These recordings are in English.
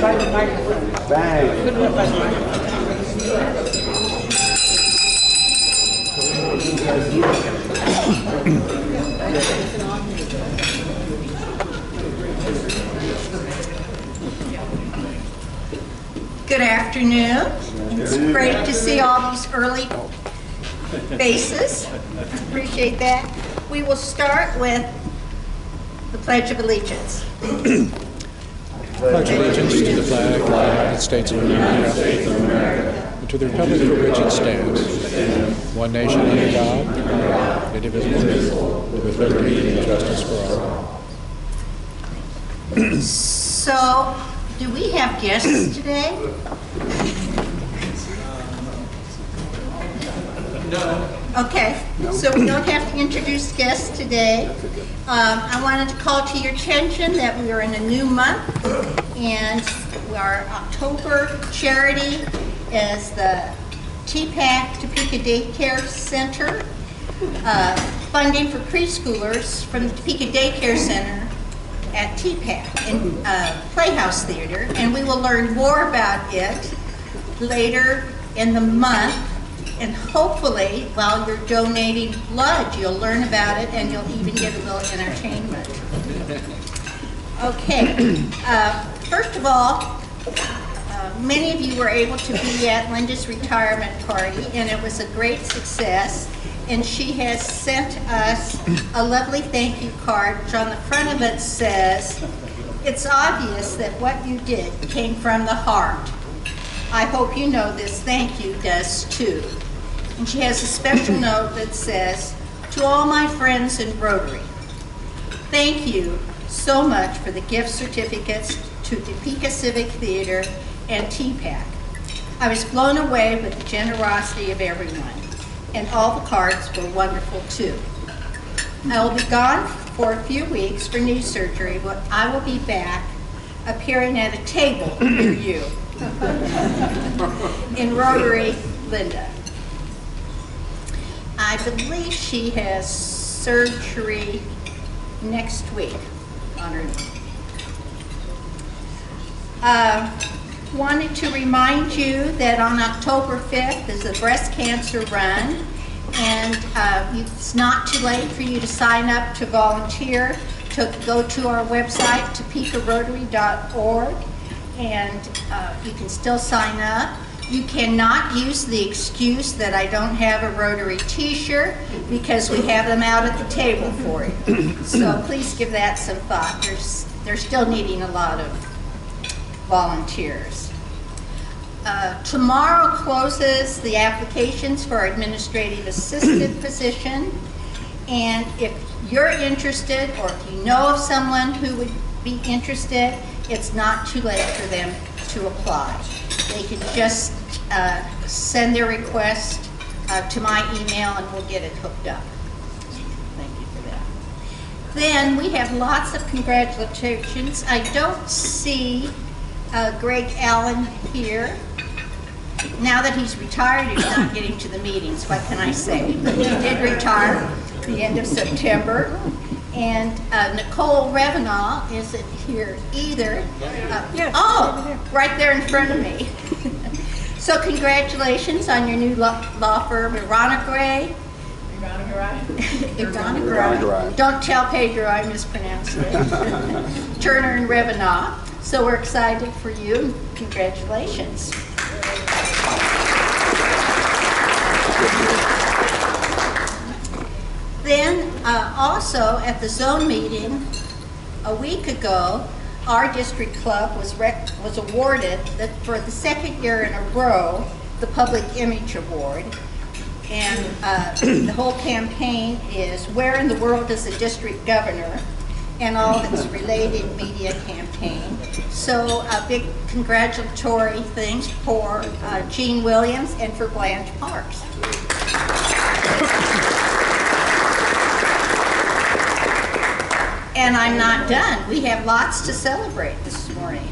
Good afternoon. It's great to see all these early faces. Appreciate that. We will start with the Pledge of Allegiance. Pledge allegiance to the flag of the United States of America, and to the republic for which it stands, one nation under God, indivisible, with liberty and justice for all. So, do we have guests today? No. Okay, so we don't have to introduce guests today. I wanted to call to your attention that we are in a new month, and our October charity is the TPAC, Topeka Daycare Center, funding for preschoolers from the Topeka Daycare Center at TPAC in Playhouse Theater, and we will learn more about it later in the month. And hopefully, while you're donating blood, you'll learn about it and you'll even get a little entertainment. Okay, first of all, many of you were able to be at Linda's retirement party, and it was a great success. And she has sent us a lovely thank you card, which on the front of it says, "It's obvious that what you did came from the heart. I hope you know this thank you does too." And she has a special note that says, "To all my friends in Rotary, thank you so much for the gift certificates to Topeka Civic Theater and TPAC. I was blown away with the generosity of everyone, and all the cards were wonderful too. I will be gone for a few weeks for knee surgery, but I will be back appearing at a table near you." In Rotary, Linda. I believe she has surgery next week on her knee. Wanted to remind you that on October 5th is a breast cancer run, and it's not too late for you to sign up to volunteer. To go to our website, topekarotary.org, and you can still sign up. You cannot use the excuse that I don't have a Rotary t-shirt, because we have them out at the table for you. So please give that some thought. They're still needing a lot of volunteers. Tomorrow closes the applications for our administrative assistant position, and if you're interested, or if you know of someone who would be interested, it's not too late for them to apply. They can just send their request to my email and we'll get it hooked up. Thank you for that. Then we have lots of congratulations. I don't see Greg Allen here. Now that he's retired, he's not getting to the meetings. What can I say? He did retire at the end of September. And Nicole Revenall isn't here either. Oh, right there in front of me. So congratulations on your new law firm, Ivana-Gray. Don't tell Pedro I mispronounced it. Turner and Revenall. So we're excited for you. Congratulations. Then also at the zone meeting a week ago, our district club was awarded for the second year in a row the Public Image Award. And the whole campaign is "Where in the World is the District Governor?" and all its related media campaign. So big congratulatory things for Gene Williams and for Blanche Parks. And I'm not done. We have lots to celebrate this morning.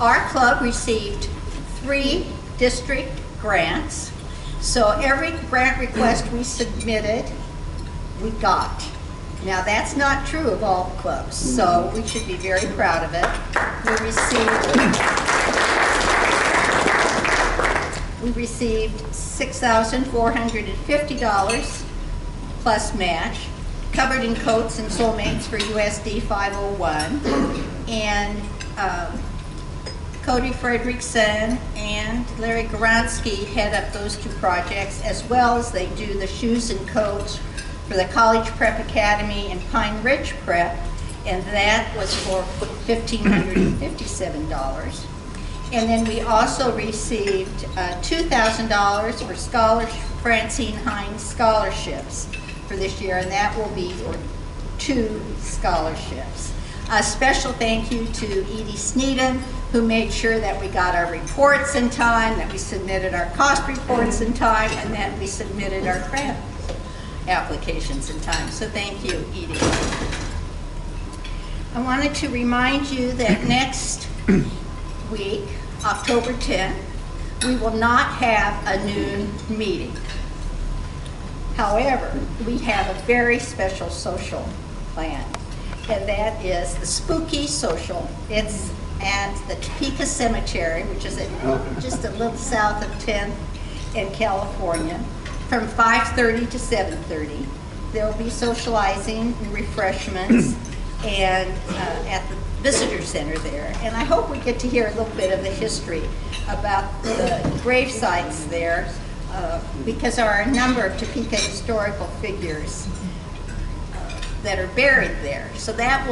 Our club received 3 district grants. So every grant request we submitted, we got. Now that's not true of all the clubs, so we should be very proud of it. We received We received $6,450 plus match, covered in coats and soulmates for USD 501, and Cody Frederickson and Larry Garansky head up those two projects, as well as they do the shoes and coats for the College Prep Academy and Pine Ridge Prep, and that was for $1,557. And then we also received $2,000 for Francine Hines scholarships for this year, and that will be for 2 scholarships. A special thank you to Edie Sneedon, who made sure that we got our reports in time, that we submitted our cost reports in time, and that we submitted our grant applications in time. So thank you, Edie. I wanted to remind you that next week, October 10th, we will not have a noon meeting. However, we have a very special social plan, and that is the Spooky Social. It's at the Topeka Cemetery, which is just a little south of 10th in California, from 5:30 to 7:30. There will be socializing and refreshments and at the visitor center there. And I hope we get to hear a little bit of the history about the grave sites there, because there are a number of Topeka historical figures that are buried there. So that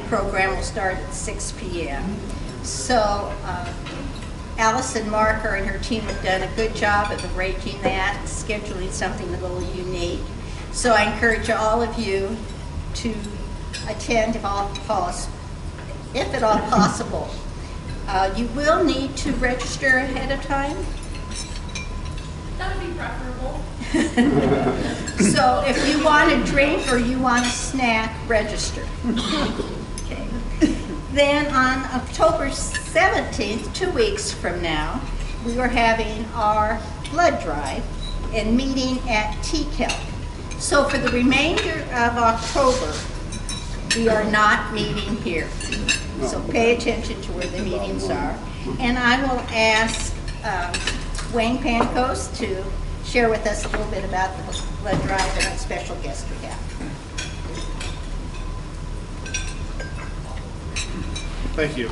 program will start at 6 p.m. So Allison Marker and her team have done a good job of arranging that, scheduling something a little unique. So I encourage all of you to attend if at all possible. You will need to register ahead of time. That would be preferable. So if you want a drink or you want a snack, register. Okay. Then on October 17th, 2 weeks from now, we are having our blood drive and meeting at TCAL. So for the remainder of October, we are not meeting here. So pay attention to where the meetings are. And I will ask Wayne Pankos to share with us a little bit about the blood drive and a special guest we have. Thank you.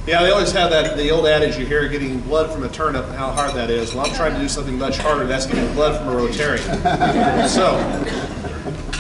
Yeah, they always have the old adage you hear, getting blood from a turnip, and how hard that is. Well, I'm trying to do something much harder. That's getting blood from a Rotarian. So,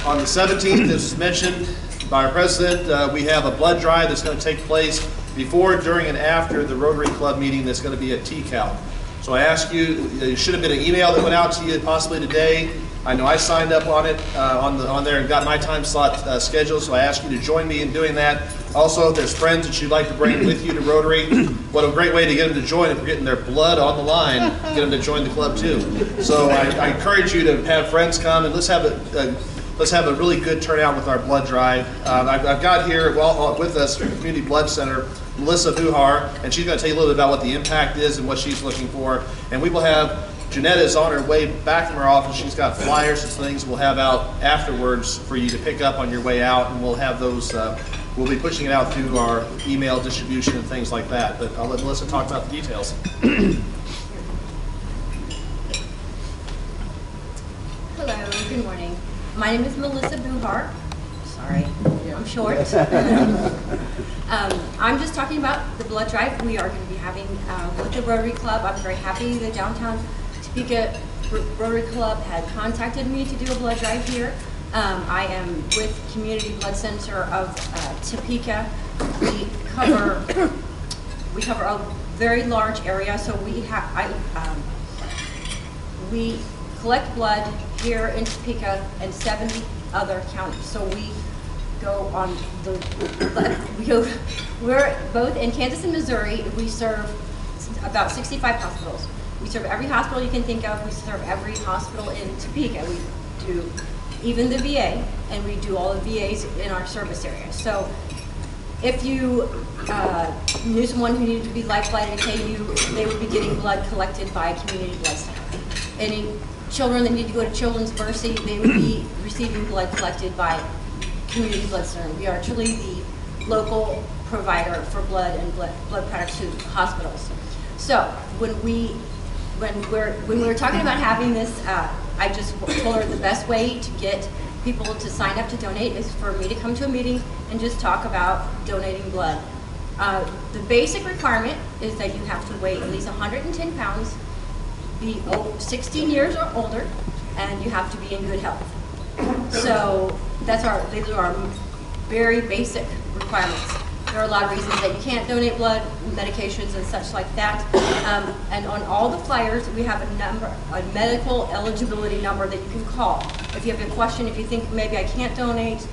on the 17th, as mentioned by our president, we have a blood drive that's going to take place before, during, and after the Rotary Club meeting that's going to be at TCAL. So I ask you, there should have been an email that went out to you possibly today. I know I signed up on it, on there, and got my time slot scheduled, so I ask you to join me in doing that. Also, if there's friends that you'd like to bring with you to Rotary, what a great way to get them to join. If we're getting their blood on the line, get them to join the club too. So I encourage you to have friends come, and let's have a really good turnout with our blood drive. I've got here with us from the Community Blood Center, Melissa Buhar, and she's going to tell you a little bit about what the impact is and what she's looking for. And we will have, Janetta is on her way back from her office. She's got flyers and things we'll have out afterwards for you to pick up on your way out, and we'll have those, we'll be pushing it out through our email distribution and things like that. But I'll let Melissa talk about the details. Hello, good morning. My name is Melissa Buhar. Sorry, I'm short. I'm just talking about the blood drive we are going to be having with the Rotary Club. I'm very happy the downtown Topeka Rotary Club had contacted me to do a blood drive here. I am with Community Blood Center of Topeka. We cover a very large area, so we collect blood here in Topeka and 70 other counties. So we go on we're both in Kansas and Missouri. We serve about 65 hospitals. We serve every hospital you can think of. We serve every hospital in Topeka. We do even the VA, and we do all the VAs in our service area. So if you knew someone who needed to be life-flighted to KU, they would be getting blood collected by a community blood center. Any children that need to go to Children's Mercy, they would be receiving blood collected by Community Blood Center. We are truly the local provider for blood and blood products to hospitals. So when we when we were talking about having this, I just told her the best way to get people to sign up to donate is for me to come to a meeting and just talk about donating blood. The basic requirement is that you have to weigh at least 110 pounds, be 16 years or older, and you have to be in good health. So these are our very basic requirements. There are a lot of reasons that you can't donate blood, medications and such like that. And on all the flyers, we have a medical eligibility number that you can call. If you have a question, if you think maybe I can't donate,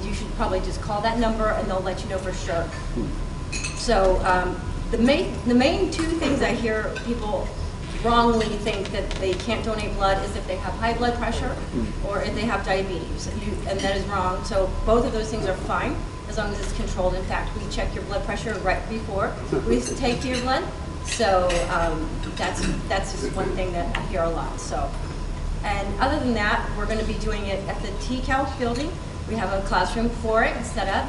you should probably just call that number and they'll let you know for sure. So the main two things I hear people wrongly think that they can't donate blood is if they have high blood pressure or if they have diabetes, and that is wrong. So both of those things are fine as long as it's controlled. In fact, we check your blood pressure right before we take your blood. So that's just one thing that I hear a lot. So, and other than that, we're going to be doing it at the TCAL building. We have a classroom for it set up.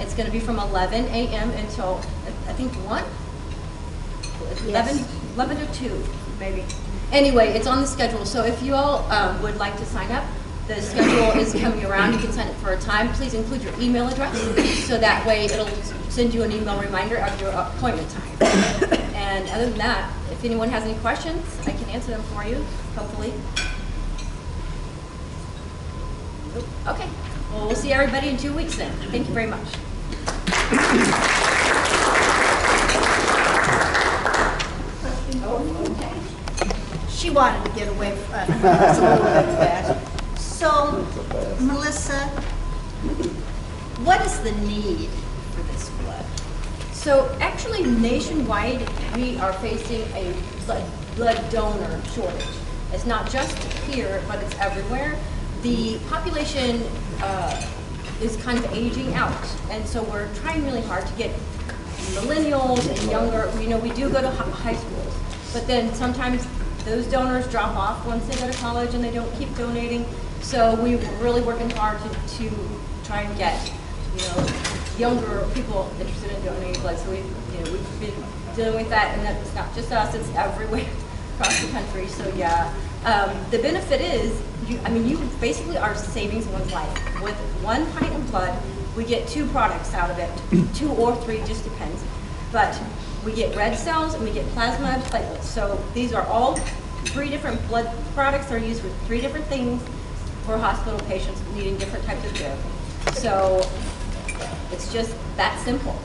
It's going to be from 11 a.m. until I think 1. 11 or 2, maybe. Anyway, it's on the schedule. So if you all would like to sign up, the schedule is coming around. You can sign up for a time. Please include your email address, so that way it'll send you an email reminder of your appointment time. And other than that, if anyone has any questions, I can answer them for you, hopefully. Okay. Well, we'll see everybody in 2 weeks then. Thank you very much. She wanted to get away from us a little bit fast. So, Melissa, what is the need for this blood? So actually nationwide, we are facing a blood donor shortage. It's not just here, but it's everywhere. The population is kind of aging out, and so we're trying really hard to get millennials and younger. You know, we do go to high schools, but then sometimes those donors drop off once they go to college and they don't keep donating. So we're really working hard to try and get, younger people interested in donating blood. So we've been dealing with that, and that's not just us; it's everywhere across the country. So yeah, the benefit is, you basically are saving someone's life. With 1 pint of blood, we get 2 products out of it, 2 or 3, just depends. But we get red cells and we get plasma and platelets. So these are all 3 different blood products that are used for 3 different things for hospital patients needing different types of therapy. So it's just that simple.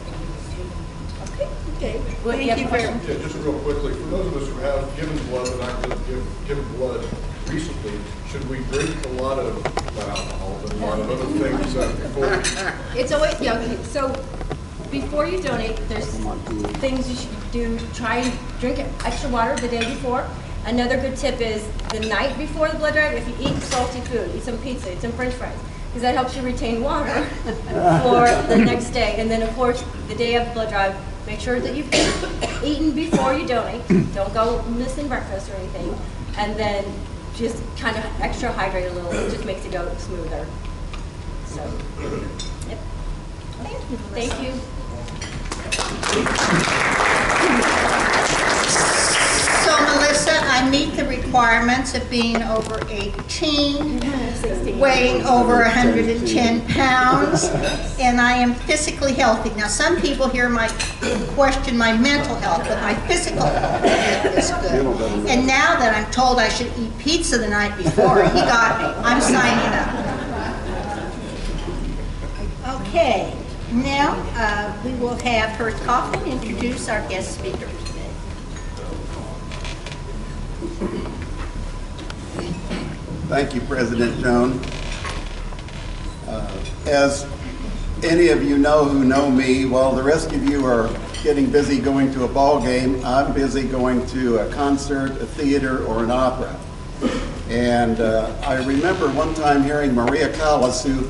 Okay. Well, Thank you very much. Yeah, just real quickly, for those of us who have given blood and not just given blood recently, should we drink a lot of alcohol and a lot of other things before? It's always, okay, so before you donate, there's things you should do. Try and drink extra water the day before. Another good tip is the night before the blood drive, if you eat salty food, eat some pizza, eat some french fries, because that helps you retain water for the next day. And then of course, the day of the blood drive, make sure that you've eaten before you donate. Don't go missing breakfast or anything. And then just kind of extra hydrate a little. It just makes it go smoother. So, yep. Thank you. So, Melissa, I meet the requirements of being over 18, weighing over 110 pounds, and I am physically healthy. Now, some people here might question my mental health, but my physical health is good. And now that I'm told I should eat pizza the night before, he got me. I'm signing up. Okay, now we will have Herth Kaufman introduce our guest speaker. Thank you, President Joan. As any of you know who know me, while the rest of you are getting busy going to a ball game, I'm busy going to a concert, a theater, or an opera. And I remember one time hearing Maria Callas, who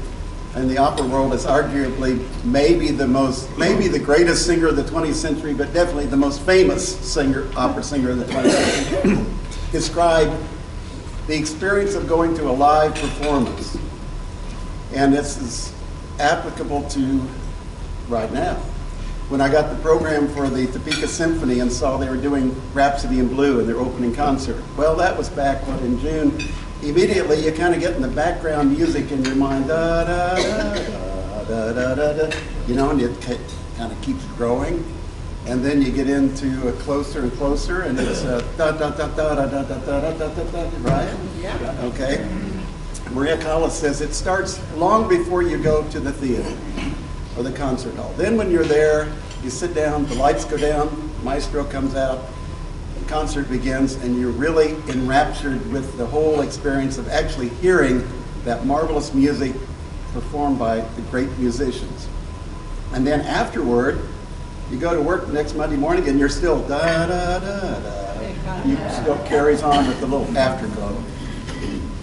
in the opera world is arguably maybe the greatest singer of the 20th century, but definitely the most famous opera singer of the 20th century, describe the experience of going to a live performance. And this is applicable to right now. when I got the program for the Topeka Symphony and saw they were doing Rhapsody in Blue in their opening concert. Well, that was back in June. Immediately, you kind of get in the background music in your mind, da da da da da da da, you know, and it kind of keeps growing. And then you get into closer and closer, and it's da da da da da da da da da da da, right? Yeah. Okay. Maria Callas says it starts long before you go to the theater or the concert hall. Then when you're there, you sit down, the lights go down, maestro comes out, the concert begins, and you're really enraptured with the whole experience of actually hearing that marvelous music performed by the great musicians. And then afterward, you go to work the next Monday morning and you're still da da da da. You still carries on with the little afterglow.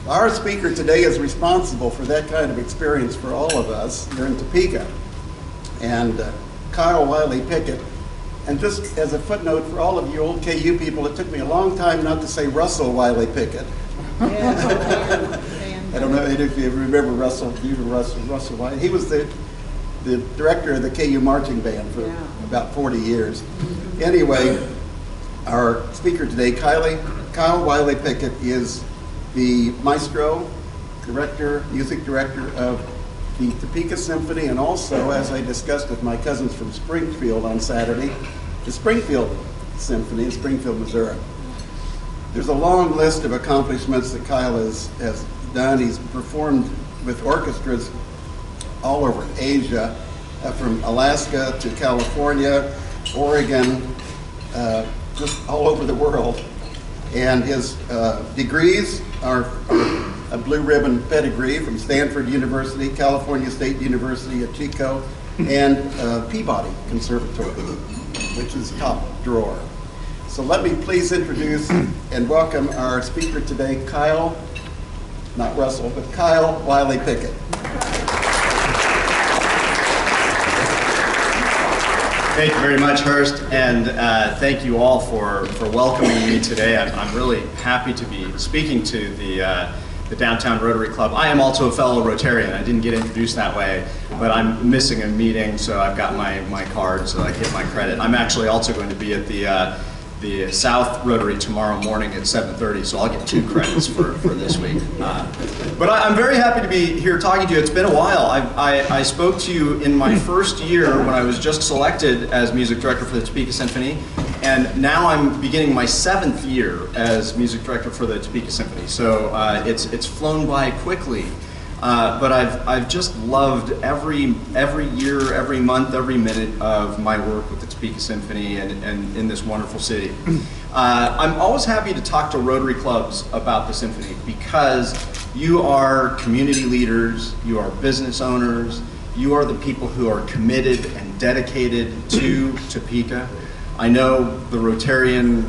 Our speaker today is responsible for that kind of experience for all of us here in Topeka. And Kyle Wiley Pickett. And just as a footnote for all of you old KU people, it took me a long time not to say Russell Wiley Pickett. I don't know if you remember Russell Wiley. He was the director of the KU marching band for about 40 years. Anyway, our speaker today, Kyle Wiley Pickett, is the maestro, music director of the Topeka Symphony, and also, as I discussed with my cousins from Springfield on Saturday, the Springfield Symphony in Springfield, Missouri. There's a long list of accomplishments that Kyle has done. He's performed with orchestras all over Asia, from Alaska to California, Oregon, just all over the world. And his degrees are a blue ribbon pedigree from Stanford University, California State University at Chico, and Peabody Conservatory, which is top drawer. So let me please introduce and welcome our speaker today, Kyle, not Russell, but Kyle Wiley Pickett. Thank you very much, Hurst, and thank you all for welcoming me today. I'm really happy to be speaking to the Downtown Rotary Club. I am also a fellow Rotarian. I didn't get introduced that way, but I'm missing a meeting, so I've got my card so I get my credit. I'm actually also going to be at the South Rotary tomorrow morning at 7:30, so I'll get 2 credits for this week. But I'm very happy to be here talking to you. It's been a while. I spoke to you in my first year when I was just selected as music director for the Topeka Symphony, and now I'm beginning my 7th year as music director for the Topeka Symphony. So it's flown by quickly. But I've just loved every year, every month, every minute of my work with the Topeka Symphony and in this wonderful city. I'm always happy to talk to Rotary clubs about the Symphony because you are community leaders, you are business owners, you are the people who are committed and dedicated to Topeka. I know the Rotarian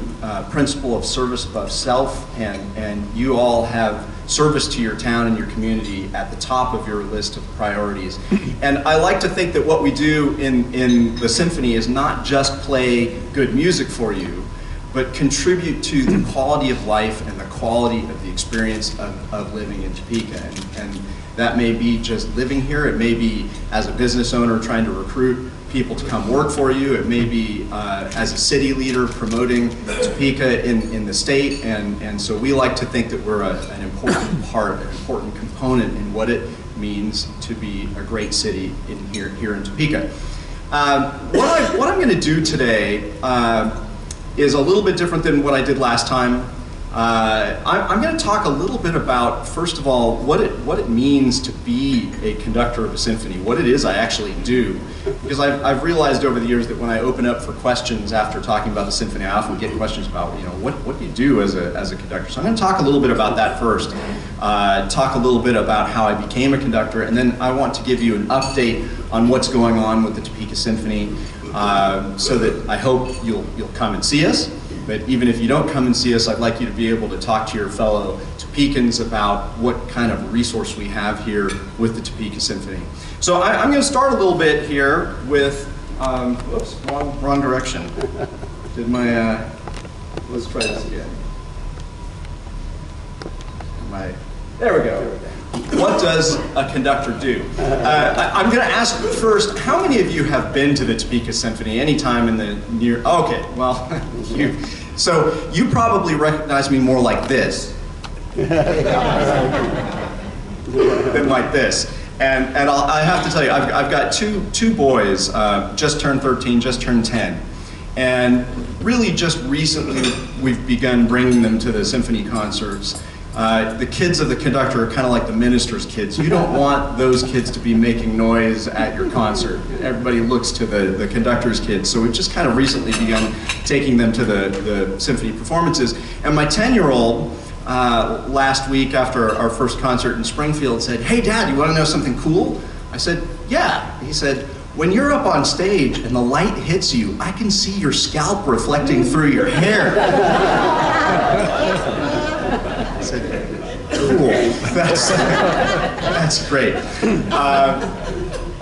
principle of service above self, and you all have service to your town and your community at the top of your list of priorities. And I like to think that what we do in the Symphony is not just play good music for you, but contribute to the quality of life and the quality of the experience of living in Topeka. And that may be just living here, it may be as a business owner trying to recruit people to come work for you. It may be as a city leader promoting Topeka in the state, and so we like to think that we're an important part, an important component in what it means to be a great city here in Topeka. What I'm going to do today is a little bit different than what I did last time. I'm going to talk a little bit about, first of all, what it means to be a conductor of a symphony, what it is I actually do. Because I've realized over the years that when I open up for questions after talking about the symphony, I often get questions about, what do you do as a conductor? So I'm going to talk a little bit about that first, talk a little bit about how I became a conductor, and then I want to give you an update on what's going on with the Topeka Symphony, so that I hope you'll come and see us. But even if you don't come and see us, I'd like you to be able to talk to your fellow Topekans about what kind of resource we have here with the Topeka Symphony. So I'm going to start a little bit here with, whoops, wrong direction. Did my, let's try this again. There we go. what does a conductor do? I'm going to ask first, how many of you have been to the Topeka Symphony anytime in the near, okay, well, so you probably recognize me more like this than like this. And I have to tell you, I've got two boys, just turned 13, just turned 10. And really just recently, we've begun bringing them to the symphony concerts. The kids of the conductor are kind of like the minister's kids. You don't want those kids to be making noise at your concert. Everybody looks to the conductor's kids. So we've just kind of recently begun taking them to the symphony performances. And my 10-year-old, last week after our first concert in Springfield said, "Hey Dad, you want to know something cool?" I said, "Yeah." He said, "When you're up on stage and the light hits you, I can see your scalp reflecting through your hair." I said, "Cool, that's great."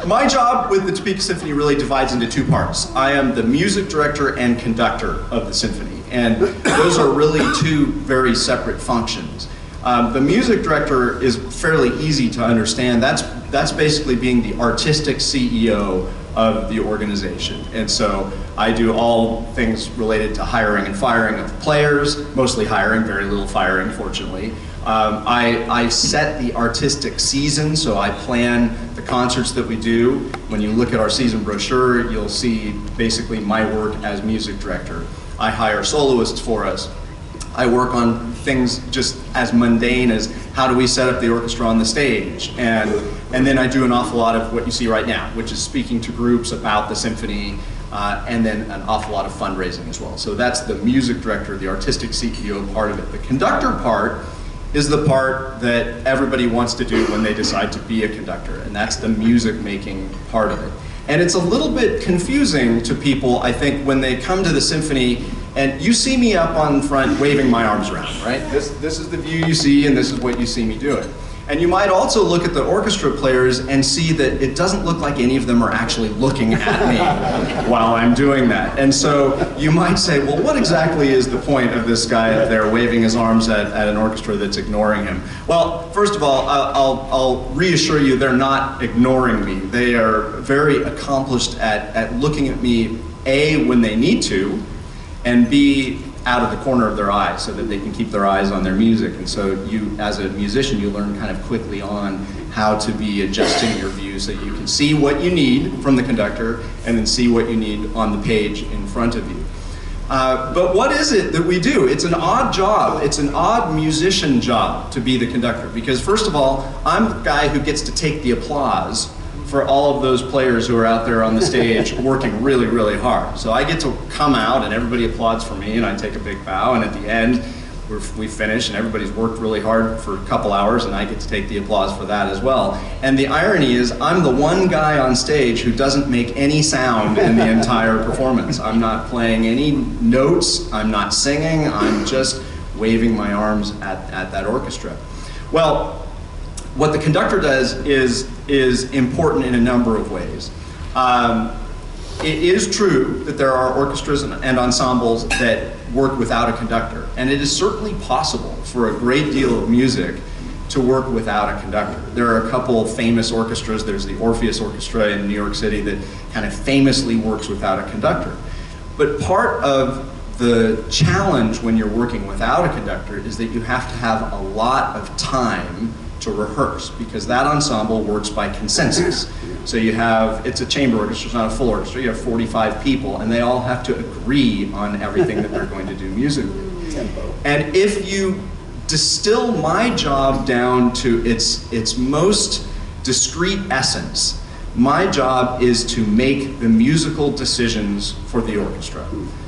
My job with the Topeka Symphony really divides into two parts. I am the music director and conductor of the symphony, and those are really two very separate functions. The music director is fairly easy to understand. That's basically being the artistic CEO of the organization. And so I do all things related to hiring and firing of players, mostly hiring, very little firing, fortunately. I set the artistic season, so I plan the concerts that we do. When you look at our season brochure, you'll see basically my work as music director. I hire soloists for us. I work on things just as mundane as how do we set up the orchestra on the stage, and then I do an awful lot of what you see right now, which is speaking to groups about the symphony, and then an awful lot of fundraising as well. So that's the music director, the artistic CEO part of it. The conductor part is the part that everybody wants to do when they decide to be a conductor, and that's the music making part of it. And it's a little bit confusing to people, I think, when they come to the symphony and you see me up on front waving my arms around, right? This is the view you see, and this is what you see me doing. And you might also look at the orchestra players and see that it doesn't look like any of them are actually looking at me while I'm doing that. And so you might say, well, what exactly is the point of this guy up there waving his arms at an orchestra that's ignoring him? Well, first of all, I'll reassure you they're not ignoring me. They are very accomplished at looking at me, A, when they need to, and B, out of the corner of their eye so that they can keep their eyes on their music. And so you, as a musician, you learn kind of quickly on how to be adjusting your view so you can see what you need from the conductor and then see what you need on the page in front of you. But what is it that we do? It's an odd job. It's an odd musician job to be the conductor, because first of all, I'm the guy who gets to take the applause for all of those players who are out there on the stage working really, really hard. So I get to come out and everybody applauds for me and I take a big bow, and at the end we finish and everybody's worked really hard for a couple hours and I get to take the applause for that as well. And the irony is I'm the one guy on stage who doesn't make any sound in the entire performance. I'm not playing any notes, I'm not singing, I'm just waving my arms at that orchestra. Well, what the conductor does is important in a number of ways. It is true that there are orchestras and ensembles that work without a conductor, and it is certainly possible for a great deal of music to work without a conductor. There are a couple of famous orchestras. There's the Orpheus Orchestra in New York City that kind of famously works without a conductor. But part of the challenge when you're working without a conductor is that you have to have a lot of time to rehearse, because that ensemble works by consensus. So you have, it's a chamber orchestra, it's not a full orchestra, you have 45 people and they all have to agree on everything that they're going to do musically. And if you distill my job down to its most discrete essence, my job is to make the musical decisions for the orchestra.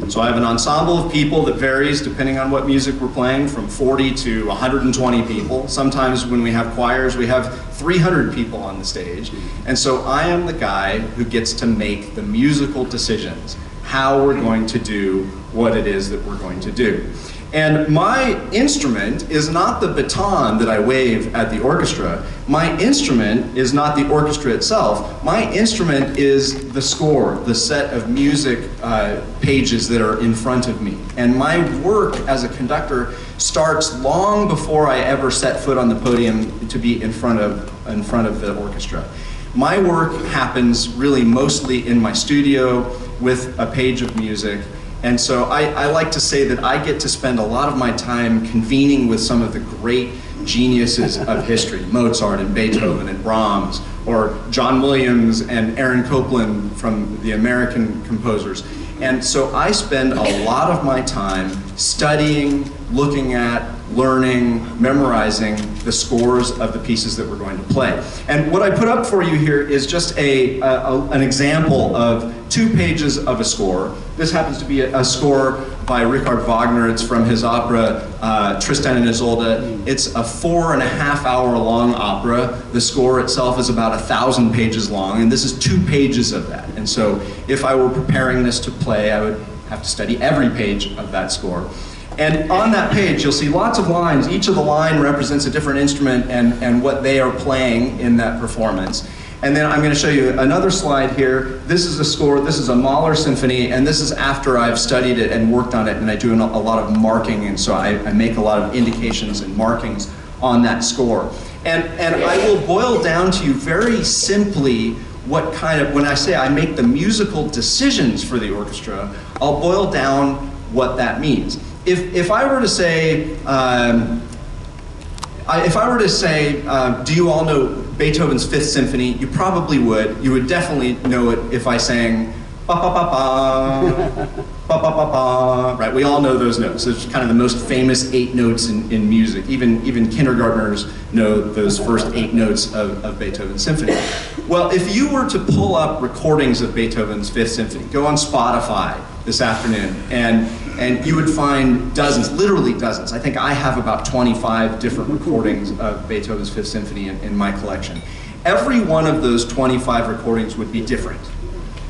So I have an ensemble of people that varies depending on what music we're playing, from 40 to 120 people. Sometimes when we have choirs, we have 300 people on the stage. And so I am the guy who gets to make the musical decisions, how we're going to do what it is that we're going to do. And my instrument is not the baton that I wave at the orchestra. My instrument is not the orchestra itself. My instrument is the score, the set of music pages that are in front of me. And my work as a conductor starts long before I ever set foot on the podium to be in front of the orchestra. My work happens really mostly in my studio with a page of music. And so I like to say that I get to spend a lot of my time convening with some of the great geniuses of history, Mozart and Beethoven and Brahms, or John Williams and Aaron Copland from the American composers. And so I spend a lot of my time studying, looking at, learning, memorizing the scores of the pieces that we're going to play. And what I put up for you here is just an example of 2 pages of a score. This happens to be a score by Richard Wagner. It's from his opera Tristan and Isolde. It's a 4.5-hour long opera. The score itself is about 1,000 pages long, and this is 2 pages of that. And so if I were preparing this to play, I would have to study every page of that score. And on that page, you'll see lots of lines. Each of the line represents a different instrument and what they are playing in that performance. And then I'm going to show you another slide here. This is a score, this is a Mahler symphony, and this is after I've studied it and worked on it, and I do a lot of marking, and so I make a lot of indications and markings on that score. And I will boil down to you very simply what kind of, when I say I make the musical decisions for the orchestra, I'll boil down what that means. If I were to say, do you all know Beethoven's Fifth Symphony? You probably would. You would definitely know it if I sang ba ba ba ba, ba ba ba ba. Right? We all know those notes. It's kind of the most famous 8 notes in music. Even kindergartners know those first 8 notes of Beethoven's symphony. Well, if you were to pull up recordings of Beethoven's Fifth Symphony, go on Spotify this afternoon, and you would find dozens, literally dozens. I think I have about 25 different recordings of Beethoven's Fifth Symphony in my collection. Every one of those 25 recordings would be different.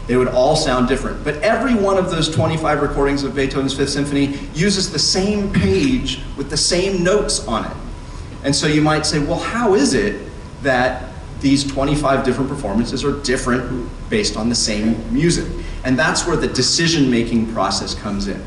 They would all sound different. But every one of those 25 recordings of Beethoven's Fifth Symphony uses the same page with the same notes on it. And so you might say, well, how is it that these 25 different performances are different based on the same music? And that's where the decision-making process comes in.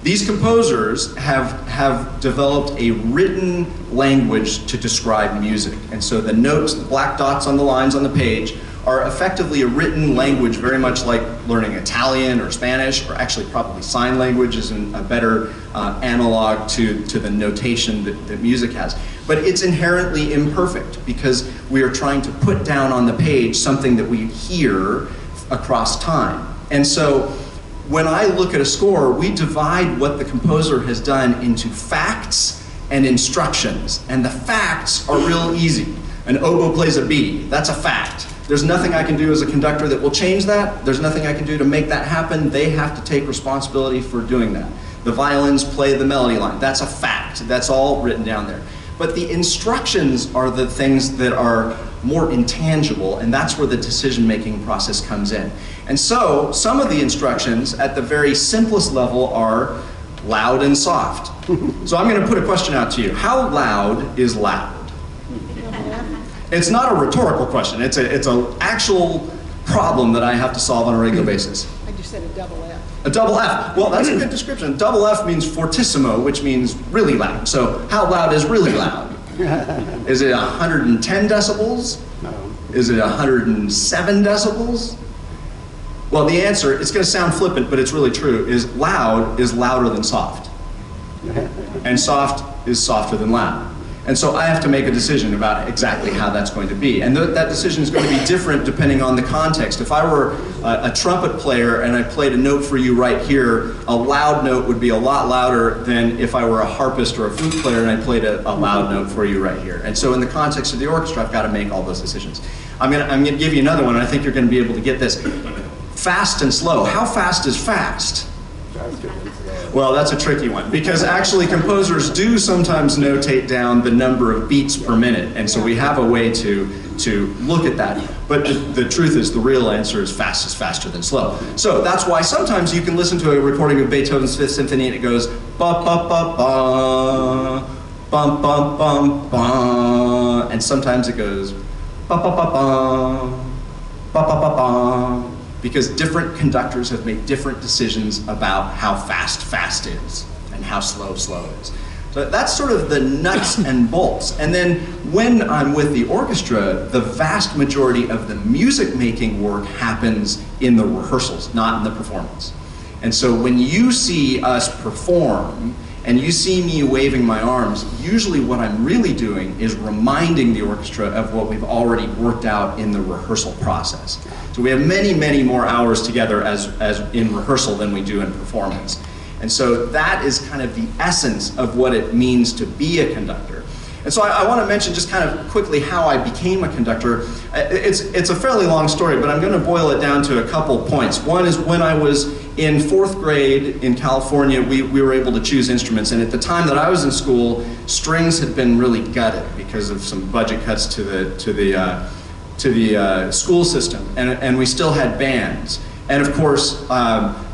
These composers have developed a written language to describe music. And so the notes, the black dots on the lines on the page, are effectively a written language, very much like learning Italian or Spanish, or actually probably sign language is a better analog to the notation that music has. But it's inherently imperfect because we are trying to put down on the page something that we hear across time. And so when I look at a score, we divide what the composer has done into facts and instructions. And the facts are real easy. An oboe plays a B, that's a fact. There's nothing I can do as a conductor that will change that. There's nothing I can do to make that happen. They have to take responsibility for doing that. The violins play the melody line, that's a fact. That's all written down there. But the instructions are the things that are more intangible, and that's where the decision-making process comes in. And so, some of the instructions at the very simplest level are loud and soft. So I'm going to put a question out to you. How loud is loud? It's not a rhetorical question. It's an actual problem that I have to solve on a regular basis. I just said a double F. A double F. Well, that's a good description. Double F means fortissimo, which means really loud. So how loud is really loud? Is it 110 decibels? No. Is it 107 decibels? Well, the answer, it's going to sound flippant, but it's really true, is loud is louder than soft. And soft is softer than loud. And so I have to make a decision about exactly how that's going to be. And that decision is going to be different depending on the context. If I were a trumpet player and I played a note for you right here, a loud note would be a lot louder than if I were a harpist or a flute player and I played a loud note for you right here. And so in the context of the orchestra, I've got to make all those decisions. I'm going to give you another one, and I think you're going to be able to get this. Fast and slow. How fast is fast? Well, that's a tricky one, because actually composers do sometimes notate down the number of beats per minute, and so we have a way to look at that. But the truth is, the real answer is fast is faster than slow. So that's why sometimes you can listen to a recording of Beethoven's Fifth Symphony and it goes ba ba ba ba, bum bum bum bum, and sometimes it goes ba ba ba ba, ba ba ba ba, because different conductors have made different decisions about how fast fast is and how slow slow is. So that's sort of the nuts and bolts. And then when I'm with the orchestra, the vast majority of the music making work happens in the rehearsals, not in the performance. And so when you see us perform and you see me waving my arms, usually what I'm really doing is reminding the orchestra of what we've already worked out in the rehearsal process. So we have many, many more hours together as in rehearsal than we do in performance. And so that is kind of the essence of what it means to be a conductor. And so I want to mention just kind of quickly how I became a conductor. It's a fairly long story, but I'm going to boil it down to a couple points. One is when I was in 4th grade in California, we were able to choose instruments. And at the time that I was in school, strings had been really gutted because of some budget cuts to the school system. And we still had bands. And of course,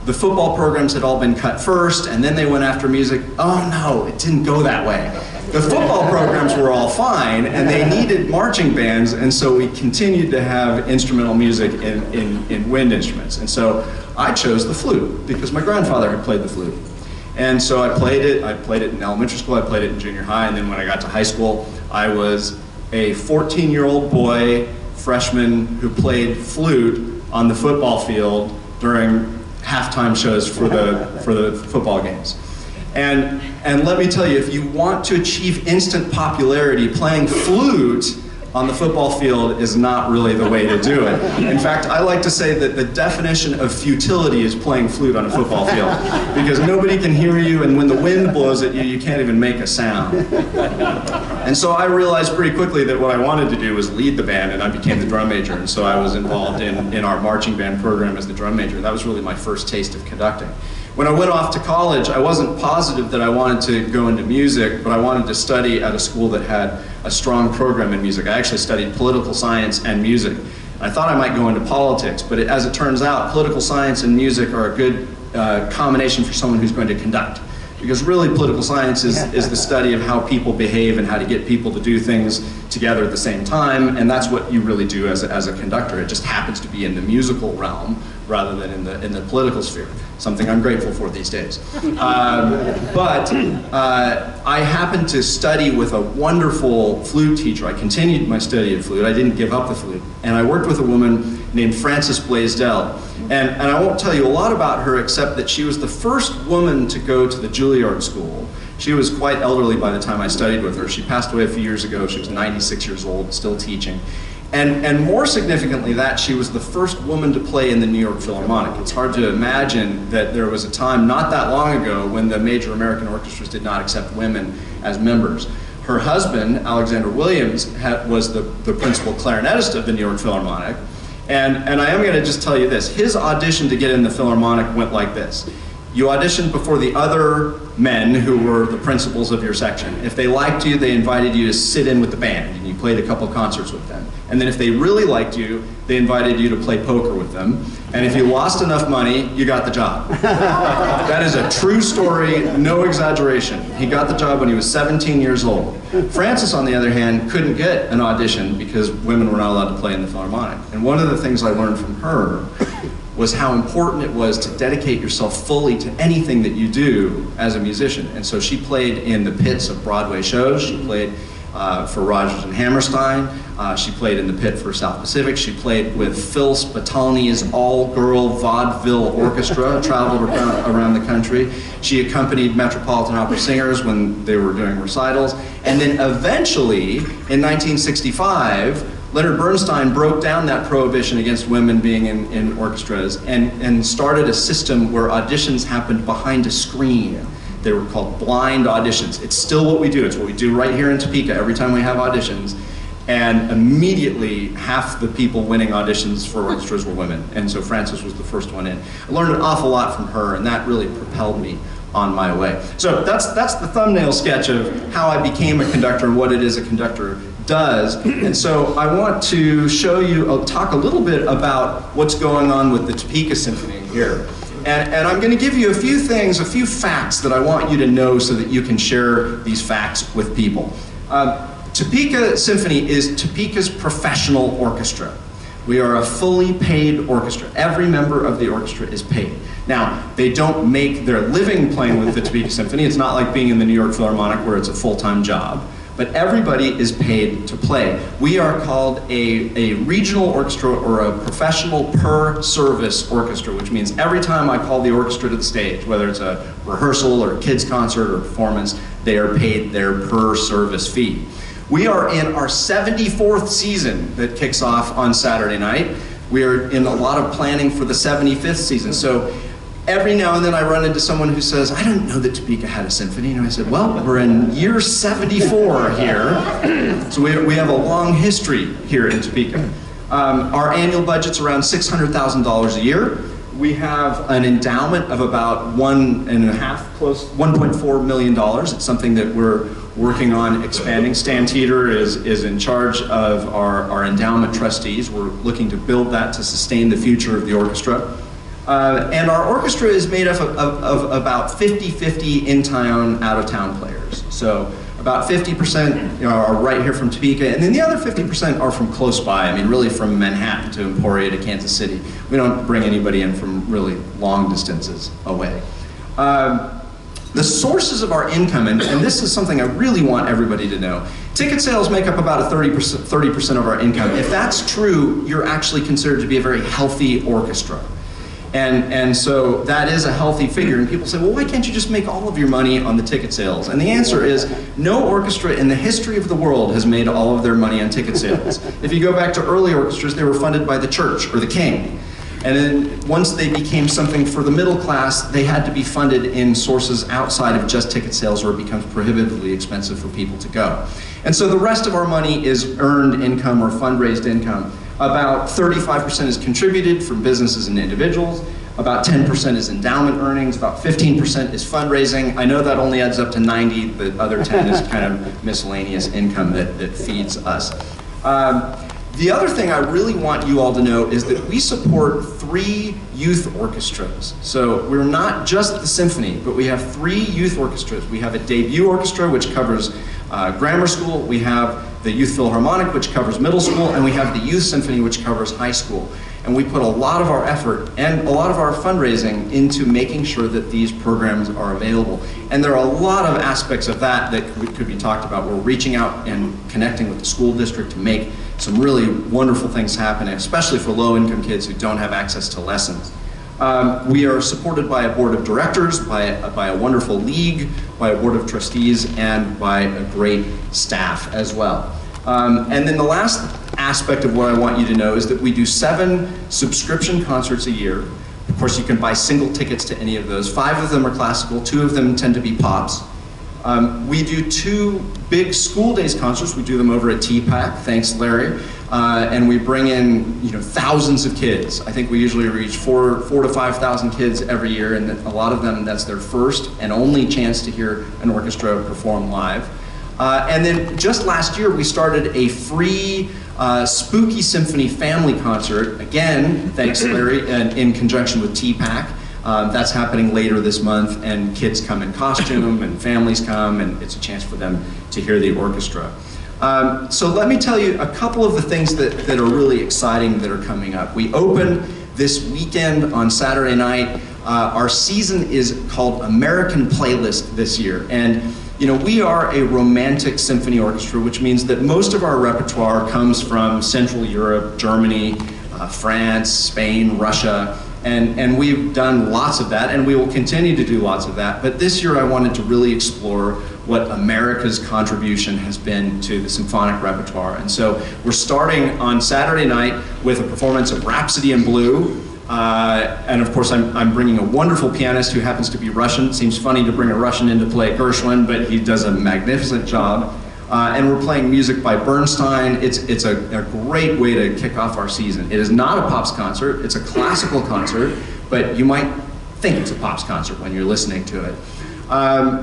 the football programs had all been cut first, and then they went after music. Oh no, it didn't go that way. The football programs were all fine, and they needed marching bands, and so we continued to have instrumental music in wind instruments. And so I chose the flute, because my grandfather had played the flute. And so I played it in elementary school, I played it in junior high, and then when I got to high school, I was a 14-year-old boy, freshman, who played flute on the football field during halftime shows for the football games. And let me tell you, if you want to achieve instant popularity, playing flute on the football field is not really the way to do it. In fact, I like to say that the definition of futility is playing flute on a football field, because nobody can hear you, and when the wind blows at you, you can't even make a sound. And so I realized pretty quickly that what I wanted to do was lead the band, and I became the drum major. And so I was involved in our marching band program as the drum major. That was really my first taste of conducting. When I went off to college, I wasn't positive that I wanted to go into music, but I wanted to study at a school that had a strong program in music. I actually studied political science and music. I thought I might go into politics, but as it turns out, political science and music are a good combination for someone who's going to conduct. Because really, political science is the study of how people behave and how to get people to do things together at the same time, and that's what you really do as a conductor. It just happens to be in the musical realm rather than in the political sphere, something I'm grateful for these days. But I happened to study with a wonderful flute teacher. I continued my study of flute. I didn't give up the flute. And I worked with a woman named Frances Blaisdell. And I won't tell you a lot about her except that she was the first woman to go to the Juilliard School. She was quite elderly by the time I studied with her. She passed away a few years ago. She was 96 years old, still teaching. And more significantly that, she was the first woman to play in the New York Philharmonic. It's hard to imagine that there was a time not that long ago when the major American orchestras did not accept women as members. Her husband, Alexander Williams, was the principal clarinetist of the New York Philharmonic. And I am going to just tell you this. His audition to get in the Philharmonic went like this. You auditioned before the other men who were the principals of your section. If they liked you, they invited you to sit in with the band, and you played a couple concerts with them. And then if they really liked you, they invited you to play poker with them. And if you lost enough money, you got the job. That is a true story, no exaggeration. He got the job when he was 17 years old. Frances, on the other hand, couldn't get an audition because women were not allowed to play in the Philharmonic. And one of the things I learned from her was how important it was to dedicate yourself fully to anything that you do as a musician. And so she played in the pits of Broadway shows. She played for Rodgers and Hammerstein. She played in the pit for South Pacific. She played with Phil Spitalny's all-girl vaudeville orchestra, traveled around the country. She accompanied Metropolitan Opera singers when they were doing recitals. And then eventually, in 1965, Leonard Bernstein broke down that prohibition against women being in orchestras and started a system where auditions happened behind a screen. They were called blind auditions. It's still what we do. It's what we do right here in Topeka every time we have auditions. And immediately, half the people winning auditions for orchestras were women. And so Frances was the first one in. I learned an awful lot from her, and that really propelled me on my way. So that's the thumbnail sketch of how I became a conductor and what it is a conductor does. And so I want to show you, talk a little bit about what's going on with the Topeka Symphony here. And I'm going to give you a few things, a few facts that I want you to know so that you can share these facts with people. Topeka Symphony is Topeka's professional orchestra. We are a fully paid orchestra. Every member of the orchestra is paid. Now, they don't make their living playing with the Topeka Symphony. It's not like being in the New York Philharmonic where it's a full-time job. But everybody is paid to play. We are called a regional orchestra or a professional per service orchestra, which means every time I call the orchestra to the stage, whether it's a rehearsal or a kids concert or performance, they are paid their per service fee. We are in our 74th season that kicks off on Saturday night. We are in a lot of planning for the 75th season. So every now and then I run into someone who says, I didn't know that Topeka had a symphony. And I said, well, we're in year 74 here. So we have a long history here in Topeka. Our annual budget's around $600,000 a year. We have an endowment of about $1.4 million. It's something that we're working on expanding. Stan Teeter is in charge of our endowment trustees. We're looking to build that to sustain the future of the orchestra. And our orchestra is made up of about 50-50 in-town, out-of-town players. So about 50% are right here from Topeka, and then the other 50% are from close by. I mean, really from Manhattan to Emporia to Kansas City. We don't bring anybody in from really long distances away. The sources of our income, and this is something I really want everybody to know. Ticket sales make up about 30% of our income. If that's true, you're actually considered to be a very healthy orchestra. And so that is a healthy figure. And people say, well, why can't you just make all of your money on the ticket sales? And the answer is, no orchestra in the history of the world has made all of their money on ticket sales. If you go back to early orchestras, they were funded by the church or the king. And then once they became something for the middle class, they had to be funded in sources outside of just ticket sales, or it becomes prohibitively expensive for people to go. And so the rest of our money is earned income or fundraised income. About 35% is contributed from businesses and individuals. About 10% is endowment earnings. About 15% is fundraising. I know that only adds up to 90. The other 10 is kind of miscellaneous income that feeds us. The other thing I really want you all to know is that we support 3 youth orchestras. So we're not just the symphony, but we have 3 youth orchestras. We have a debut orchestra, which covers grammar school. We have the Youth Philharmonic, which covers middle school, and we have the Youth Symphony, which covers high school. And we put a lot of our effort and a lot of our fundraising into making sure that these programs are available. And there are a lot of aspects of that that could be talked about. We're reaching out and connecting with the school district to make some really wonderful things happen, especially for low-income kids who don't have access to lessons. We are supported by a board of directors, by a wonderful league, by a board of trustees, and by a great staff as well. And then the last aspect of what I want you to know is that we do 7 subscription concerts a year. Of course, you can buy single tickets to any of those. 5 of them are classical, 2 of them tend to be pops. We do 2 big school days concerts. We do them over at TPAC, thanks Larry. And we bring in thousands of kids. I think we usually reach 4,000 to 5,000 kids every year, and a lot of them, that's their first and only chance to hear an orchestra perform live. And then just last year, we started a free Spooky Symphony family concert, again, thanks Larry, in conjunction with TPAC. That's happening later this month, and kids come in costume, and families come, and it's a chance for them to hear the orchestra. So let me tell you a couple of the things that are really exciting that are coming up. We open this weekend on Saturday night. Our season is called American Playlist this year, and we are a romantic symphony orchestra, which means that most of our repertoire comes from Central Europe, Germany, France, Spain, Russia, and we've done lots of that, and we will continue to do lots of that. But this year I wanted to really explore what America's contribution has been to the symphonic repertoire. And so we're starting on Saturday night with a performance of Rhapsody in Blue. And of course, I'm bringing a wonderful pianist who happens to be Russian. It seems funny to bring a Russian in to play Gershwin, but he does a magnificent job. And we're playing music by Bernstein. It's a great way to kick off our season. It is not a pops concert, it's a classical concert, but you might think it's a pops concert when you're listening to it.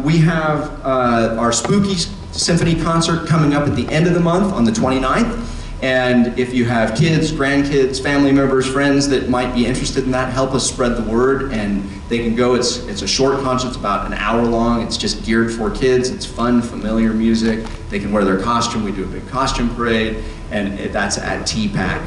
We have our Spooky Symphony concert coming up at the end of the month on the 29th. And if you have kids, grandkids, family members, friends that might be interested in that, help us spread the word, and they can go. It's a short concert, it's about an hour long. It's just geared for kids. It's fun, familiar music. They can wear their costume. We do a big costume parade, and that's at TPAC.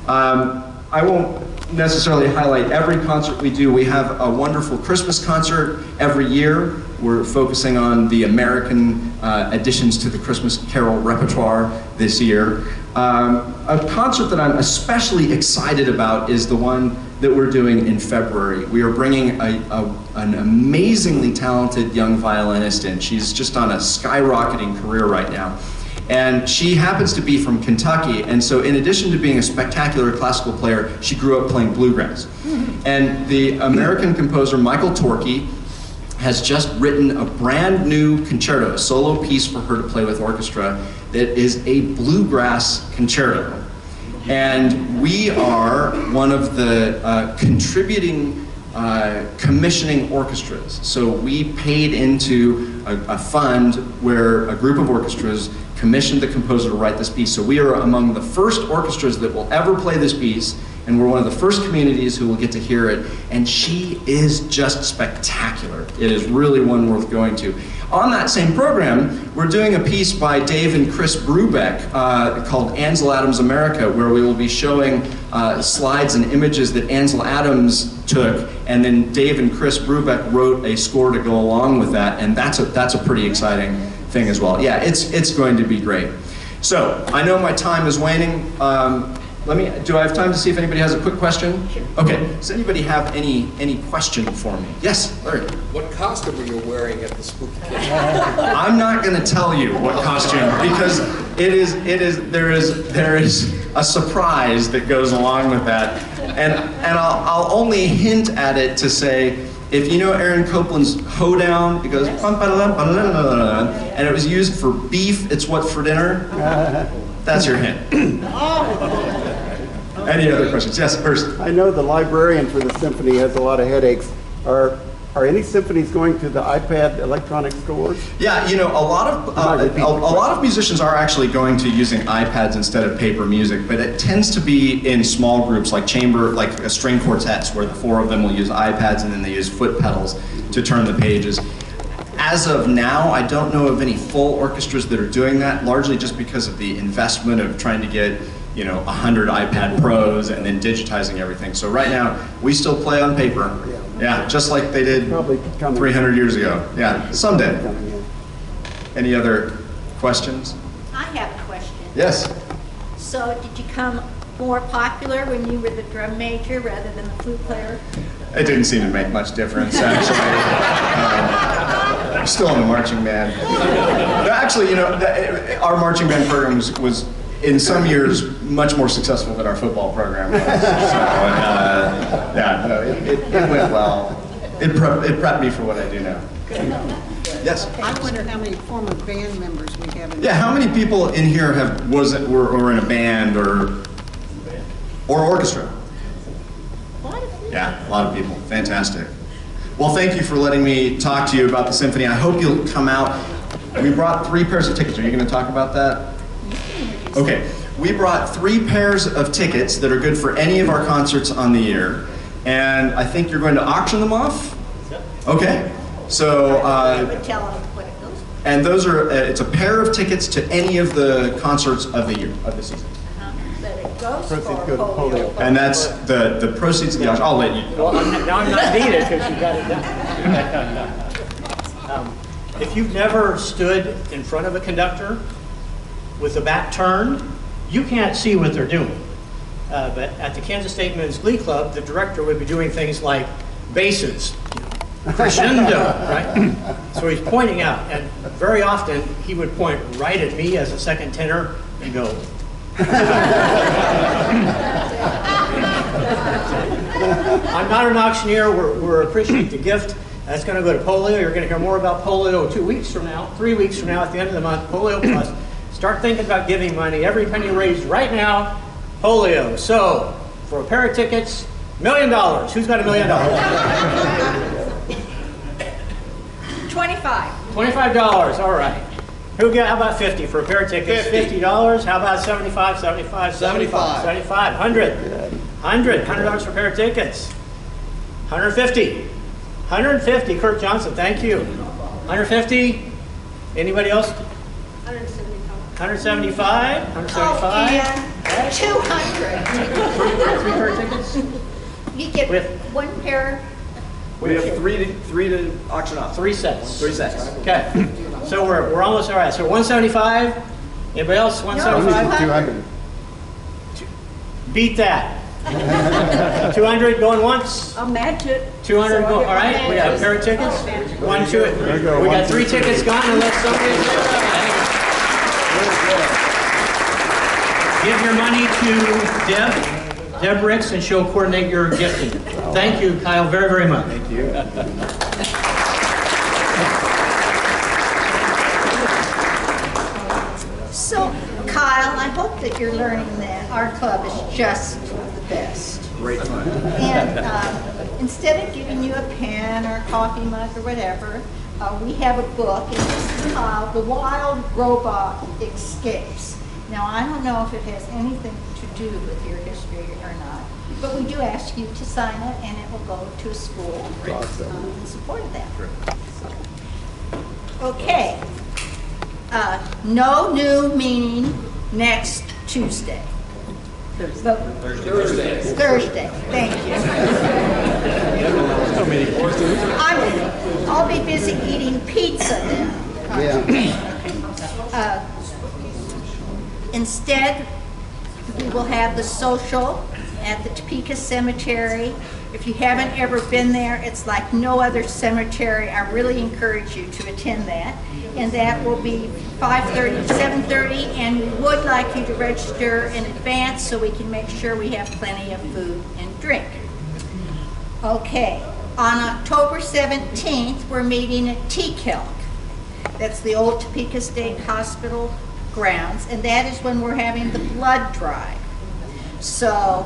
I won't necessarily highlight every concert we do. We have a wonderful Christmas concert every year. We're focusing on the American additions to the Christmas Carol repertoire this year. A concert that I'm especially excited about is the one that we're doing in February. We are bringing an amazingly talented young violinist in. She's just on a skyrocketing career right now. And she happens to be from Kentucky, and so in addition to being a spectacular classical player, she grew up playing bluegrass. And the American composer Michael Torkey has just written a brand new concerto, a solo piece for her to play with orchestra that is a bluegrass concerto. And we are one of the contributing commissioning orchestras. So we paid into a fund where a group of orchestras commissioned the composer to write this piece. So we are among the first orchestras that will ever play this piece, and we're one of the first communities who will get to hear it, and she is just spectacular. It is really one worth going to. On that same program, we're doing a piece by Dave and Chris Brubeck called Ansel Adams America, where we will be showing slides and images that Ansel Adams took, and then Dave and Chris Brubeck wrote a score to go along with that, and that's a pretty exciting thing as well. Yeah, it's going to be great. So, I know my time is waning. Do I have time to see if anybody has a quick question? Sure. Okay, does anybody have any question for me? Yes, Larry. What costume are you wearing at the Spooky Kitchen? I'm not going to tell you what costume, because there is a surprise that goes along with that, and I'll only hint at it to say, if you know Aaron Copland's hoedown, it goes bum, ba-da-dum, ba-da-dum, and it was used for beef. It's what for dinner. That's your hint. Any other questions? Yes, first. I know the librarian for the symphony has a lot of headaches. Are any symphonies going to the iPad electronic scores? Yeah, you know, a lot of musicians are actually going to using iPads instead of paper music, but it tends to be in small groups like string quartets, where the four of them will use iPads and then they use foot pedals to turn the pages. As of now, I don't know of any full orchestras that are doing that, largely just because of the investment of trying to get 100 iPad Pros and then digitizing everything. So right now, we still play on paper. Yeah, just like they did 300 years ago. Yeah, someday. Any other questions? I have a question. Yes. So did you become more popular when you were the drum major rather than the flute player? It didn't seem to make much difference, actually. I'm still in the marching band. No, actually, our marching band program was in some years much more successful than our football program was. So, it went well. It prepped me for what I do now. Yes? I wonder how many former band members we have in Yeah, how many people in here were in a band or orchestra? Yeah, a lot of people. Fantastic. Well, thank you for letting me talk to you about the symphony. I hope you'll come out. We brought 3 pairs of tickets. Are you going to talk about that? Okay. We brought 3 pairs of tickets that are good for any of our concerts on the year. And I think you're going to auction them off? Okay. So, I would tell them what it goes for. and those are, it's a pair of tickets to any of the concerts of the year, of the season. But it goes Proceeds for go to polio. And that's the proceeds of the auction. I'll let you. Well, now I'm not needed because you got it done. If you've never stood in front of a conductor with the back turned, you can't see what they're doing. But at the Kansas State Men's Glee Club, the director would be doing things like basses, crescendo, right? So he's pointing out, and very often he would point right at me as a second tenor and go. I'm not an auctioneer. We're appreciating the gift. That's going to go to polio. You're going to hear more about polio 2 weeks from now, 3 weeks from now at the end of the month. Polio Plus. Start thinking about giving money. Every penny raised right now, polio. So, for a pair of tickets, $1 million. Who's got $1 million? 25. $25. All right. How about 50 for a pair of tickets? 50. $50. How about 75, 75, 75. 75, 100 $100 for a pair of tickets. 150. 150, Kurt Johnson, thank you. 150. Anybody else? 175. 175. And 200. Three pair of tickets. You get one pair. We have three to auction off. 3 sets. 3 sets. Okay. So we're almost all right. So 175. Anybody else? 175. 200. Beat that. 200 going once. I'll match it. 200 going. All right. We got a pair of tickets. 1, 2. We got 3 tickets gone. Unless somebody give your money to Deb Ricks, and she'll coordinate your gifting. Thank you, Kyle, very, very much. Thank you. So, Kyle, I hope that you're learning that our club is just the best. Great fun. And instead of giving you a pen or a coffee mug or whatever, we have a book, and this is called The Wild Robot Escapes. Now, I don't know if it has anything to do with your history or not, but we do ask you to sign it, and it will go to a school in support of that. Okay. No new meeting next Tuesday. Thursday, thank you. I'll be busy eating pizza then. Instead, we will have the social at the Topeka Cemetery. If you haven't ever been there, it's like no other cemetery. I really encourage you to attend that. And that will be 5:30 to 7:30, and we would like you to register in advance so we can make sure we have plenty of food and drink. Okay, on October 17th, we're meeting at T-Kelk. That's the old Topeka State Hospital grounds, and that is when we're having the blood drive. So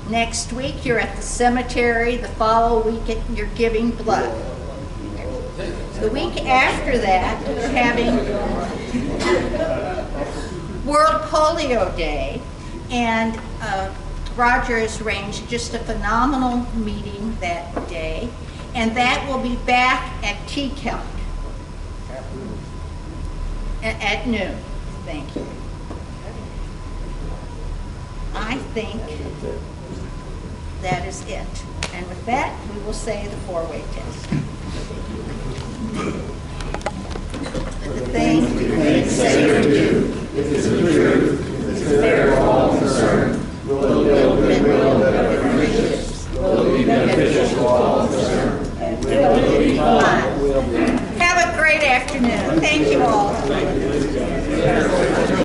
next week you're at the cemetery, the following week you're giving blood. The week after that we're having World Polio Day, and Roger has arranged just a phenomenal meeting that day, and that will be back at T-Kelk at noon. Thank you. I think that is it. And with that, we will say the 4-way test. The thing we say or do, if it's the truth, if it's fair for all concerned, will build goodwill and relationships, will be beneficial to all concerned, and will be fun. Have a great afternoon. Thank you all.